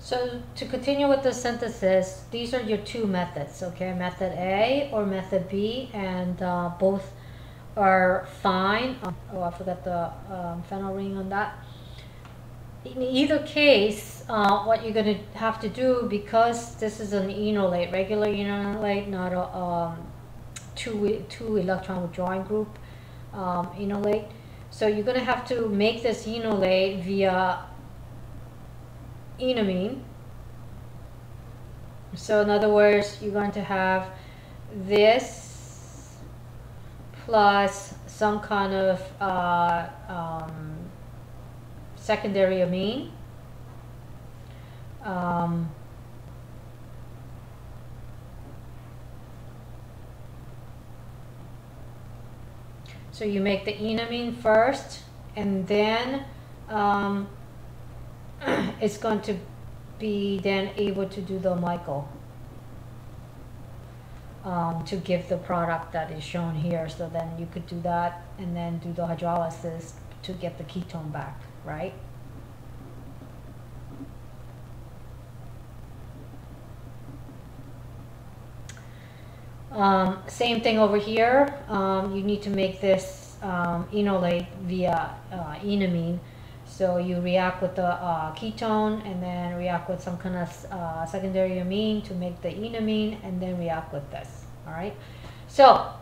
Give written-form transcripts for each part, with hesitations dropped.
So to continue with the synthesis, these are your two methods, okay? Method A or method B, and both are fine. Oh, I forgot the phenyl ring on that. In either case, what you're going to have to do, because this is an enolate, regular enolate, not a two electron withdrawing group enolate. So you're going to have to make this enolate via enamine. So in other words, you're going to have this plus some kind of secondary amine. So you make the enamine first, and then it's going to be then able to do the Michael to give the product that is shown here. So then you could do that and then do the hydrolysis to get the ketone back, right? Same thing over here. You need to make this enolate via enamine. So you react with the ketone and then react with some kind of secondary amine to make the enamine, and then react with this. All right. So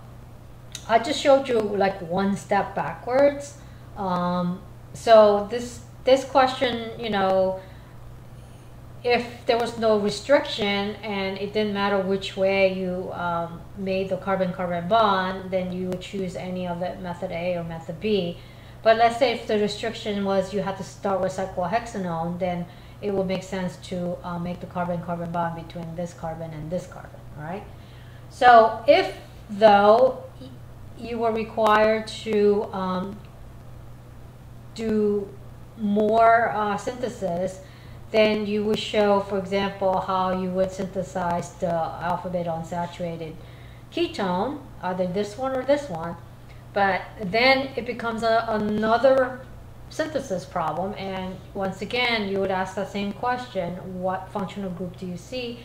I just showed you like one step backwards. So this question, you know, if there was no restriction and it didn't matter which way you made the carbon-carbon bond, then you would choose any of it, method A or method B. But let's say if the restriction was you had to start with cyclohexanone, then it would make sense to make the carbon-carbon bond between this carbon and this carbon, all right? So if, though, you were required to do more synthesis, then you would show, for example, how you would synthesize the alpha-beta unsaturated ketone, either this one or this one. But then it becomes another synthesis problem, and once again you would ask the same question: what functional group do you see?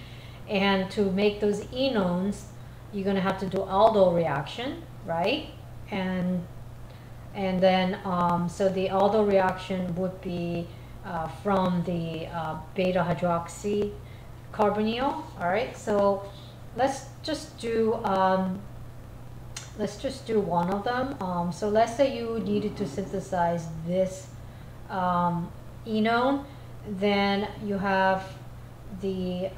And to make those enones, you're going to have to do aldo reaction, right? And then so the aldo reaction would be from the beta hydroxy carbonyl. All right, so let's just do one of them. So let's say you needed to synthesize this enone, then you have the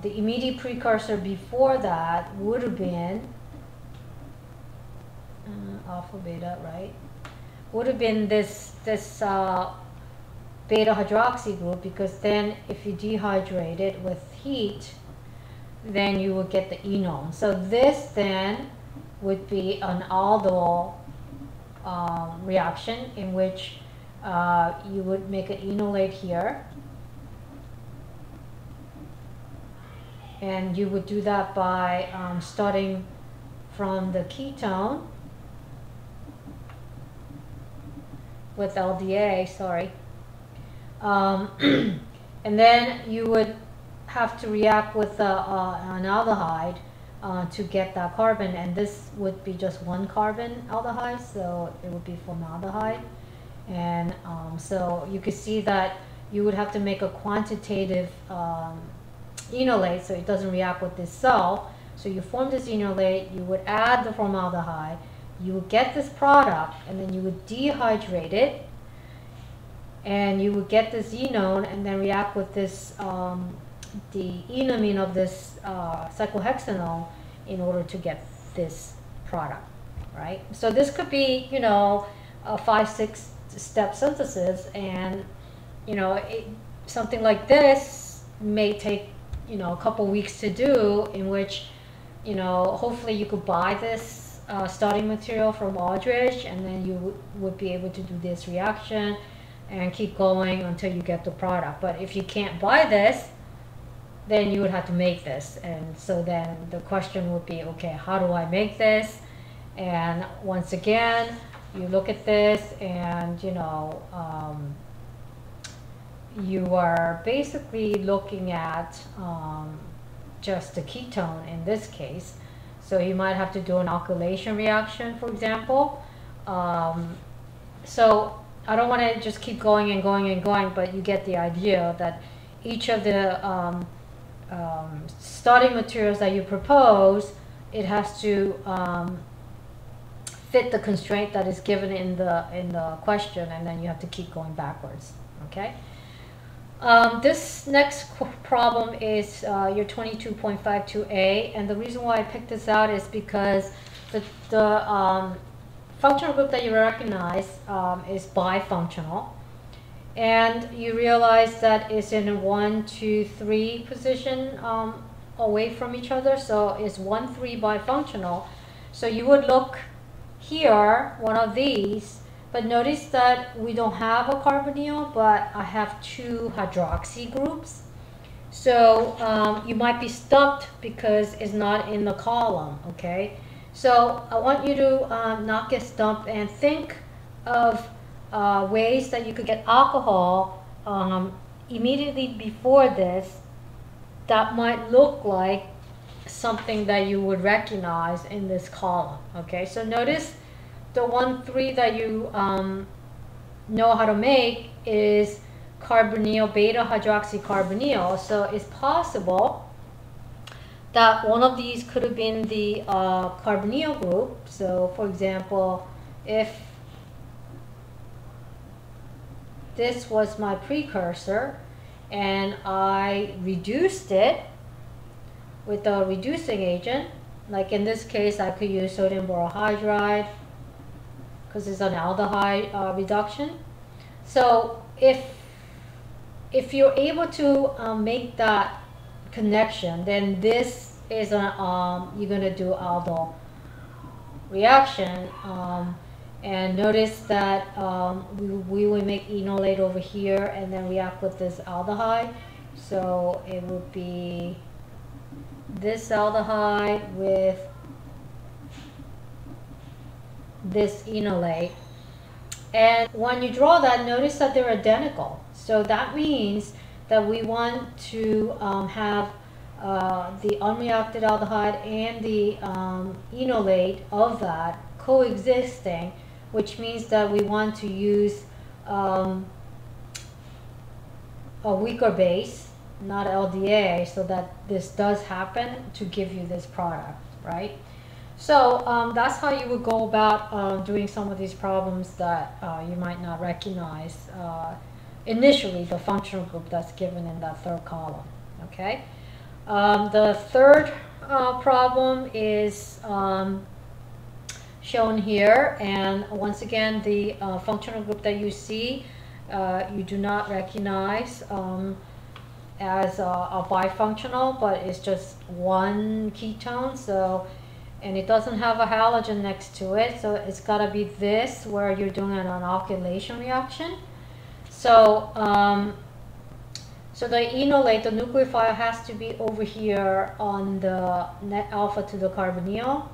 immediate precursor before that would have been alpha beta, right? Would have been this beta hydroxy group, because then if you dehydrate it with heat, then you would get the enone. So this then would be an aldol reaction in which you would make an enolate here, and you would do that by starting from the ketone with LDA, sorry, and then you would have to react with an aldehyde to get that carbon, and this would be just one carbon aldehyde, so it would be formaldehyde. And so you could see that you would have to make a quantitative enolate so it doesn't react with this cell. So you form this enolate, you would add the formaldehyde, you would get this product, and then you would dehydrate it, and you would get this enone, and then react with this the enamine of this cyclohexanol in order to get this product, right? So this could be, you know, a 5-6 step synthesis, and you know, something like this may take, you know, a couple weeks to do, in which, you know, hopefully you could buy this starting material from Aldrich, and then you would be able to do this reaction and keep going until you get the product. But if you can't buy this, then you would have to make this. And so then the question would be, okay, how do I make this? And once again, you look at this, and you know, you are basically looking at just the ketone in this case. So you might have to do an alkylation reaction, for example. So I don't want to just keep going and going and going, but you get the idea that each of the starting materials that you propose, it has to fit the constraint that is given in the question, and then you have to keep going backwards. Okay. This next problem is your 22.52a, and the reason why I picked this out is because the functional group that you recognize is bifunctional, and you realize that it's in a 1, 2, 3 position away from each other, so it's 1, 3 bifunctional. So you would look here, one of these, but notice that we don't have a carbonyl, but I have 2 hydroxy groups. So you might be stumped because it's not in the column, okay? So I want you to not get stumped and think of ways that you could get alcohol immediately before this that might look like something that you would recognize in this column, okay? So notice the 1, 3 that you know how to make is carbonyl, beta hydroxycarbonyl. So it's possible that one of these could have been the carbonyl group. So for example, if this was my precursor and I reduced it with a reducing agent, like in this case I could use sodium borohydride because it's an aldehyde reduction. So if you're able to make that connection, then this is a you're going to do aldyl reaction, and notice that we will make enolate over here and then react with this aldehyde. So it would be this aldehyde with this enolate, and when you draw that, notice that they're identical. So that means that we want to have the unreacted aldehyde and the enolate of that coexisting, which means that we want to use a weaker base, not LDA, so that this does happen to give you this product, right? So that's how you would go about doing some of these problems that you might not recognize initially, the functional group that's given in that third column, okay? The third problem is shown here, and once again the functional group that you see you do not recognize as a bifunctional, but it's just one ketone. So, and it doesn't have a halogen next to it, so it's got to be this where you're doing an alkylation reaction. So so the enolate, the nucleophile, has to be over here on the net alpha to the carbonyl.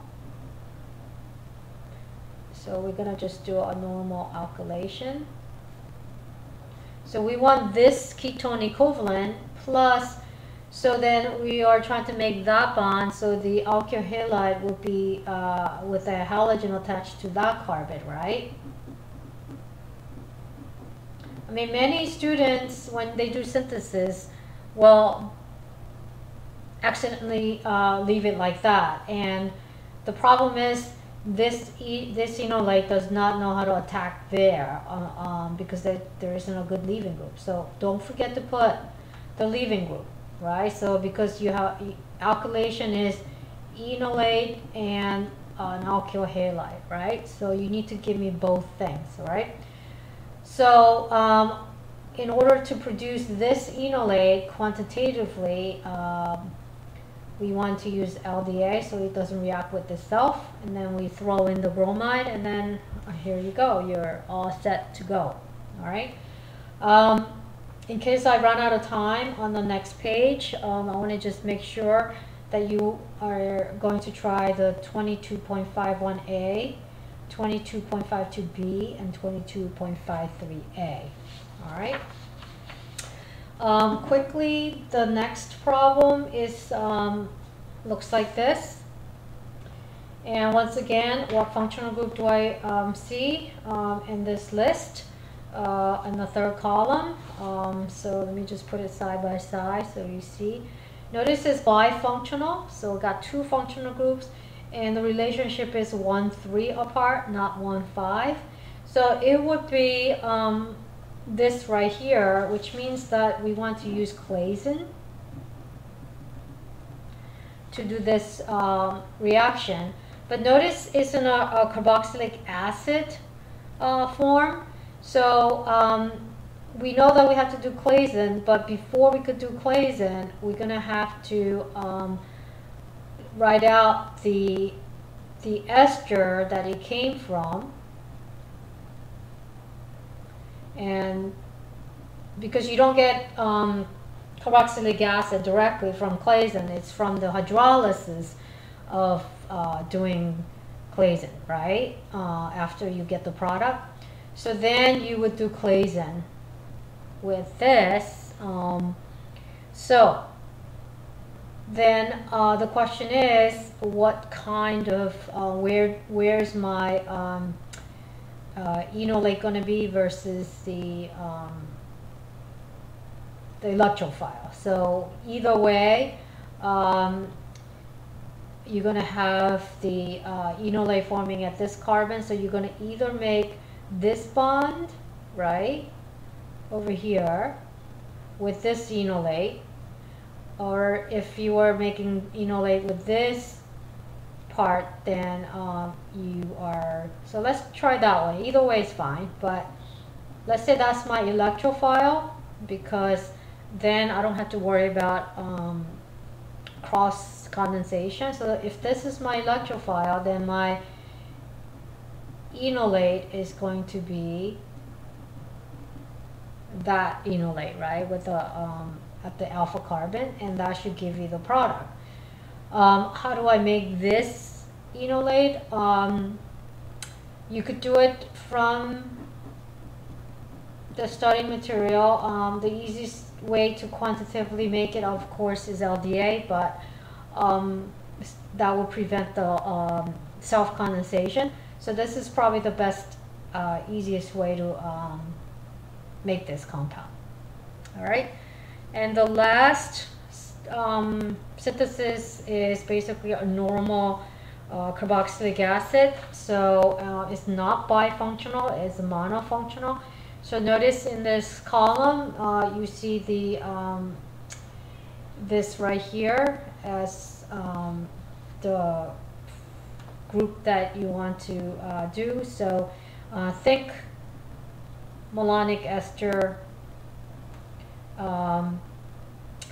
So we're going to just do a normal alkylation. So we want this ketone equivalent plus, so then we are trying to make that bond, so the alkyl halide would be with a halogen attached to that carbon, right? I mean, many students, when they do synthesis, will accidentally leave it like that. And the problem is this enolate does not know how to attack there because there isn't a good leaving group. So don't forget to put the leaving group, right? So because you have alkylation is enolate and an alkyl halide, right? So you need to give me both things, right? So in order to produce this enolate quantitatively, we want to use LDA so it doesn't react with itself, and then we throw in the bromide, and then here you go, you're all set to go. All right. In case I run out of time on the next page, I want to just make sure that you are going to try the 22.51A, 22.52B, and 22.53A. All right. Quickly, the next problem is looks like this. And once again, what functional group do I see in this list in the third column? So let me just put it side by side so you see. Notice it's bifunctional, so we got two functional groups, and the relationship is 1,3 apart, not 1,5. So it would be this right here, which means that we want to use Claisen to do this reaction. But notice it's in a carboxylic acid form. So we know that we have to do Claisen, but before we could do Claisen, we're going to have to write out the ester that it came from. And because you don't get carboxylic acid directly from Claisen, it's from the hydrolysis of doing Claisen, right? After you get the product. So then you would do Claisen with this. So then the question is, what kind of, where's my enolate going to be versus the electrophile. So either way, you're going to have the enolate forming at this carbon. So you're going to either make this bond, right, over here with this enolate, or if you are making enolate with this part, then you are, so let's try that way. Either way is fine, but let's say that's my electrophile, because then I don't have to worry about cross condensation. So if this is my electrophile, then my enolate is going to be that enolate, right, with the at the alpha carbon, and that should give you the product. How do I make this enolate? You could do it from the starting material. The easiest way to quantitatively make it, of course, is LDA, but that will prevent the self-condensation. So this is probably the best, easiest way to make this compound. All right, and the last synthesis is basically a normal carboxylic acid. So it's not bifunctional, it's monofunctional. So notice in this column, you see the this right here as the group that you want to do. So think malonic ester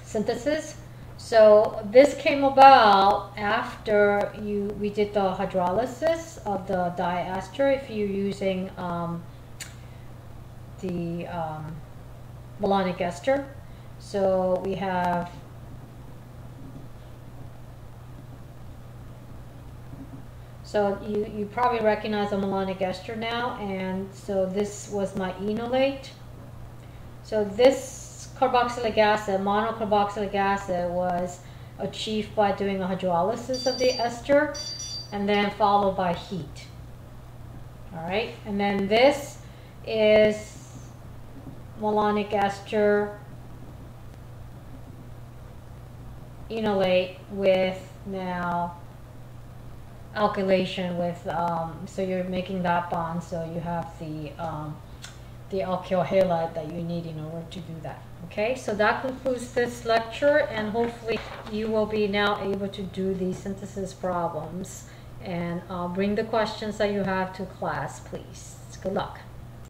synthesis. So this came about after we did the hydrolysis of the diester. If you're using the malonic ester, so we have you probably recognize a malonic ester now, and so this was my enolate. So this carboxylic acid, monocarboxylic acid, was achieved by doing a hydrolysis of the ester and then followed by heat. All right, and then this is malonic ester enolate with now alkylation with so you're making that bond, so you have the alkyl halide that you need in order to do that. Okay, so that concludes this lecture, and hopefully you will be now able to do these synthesis problems, and bring the questions that you have to class, please. Good luck.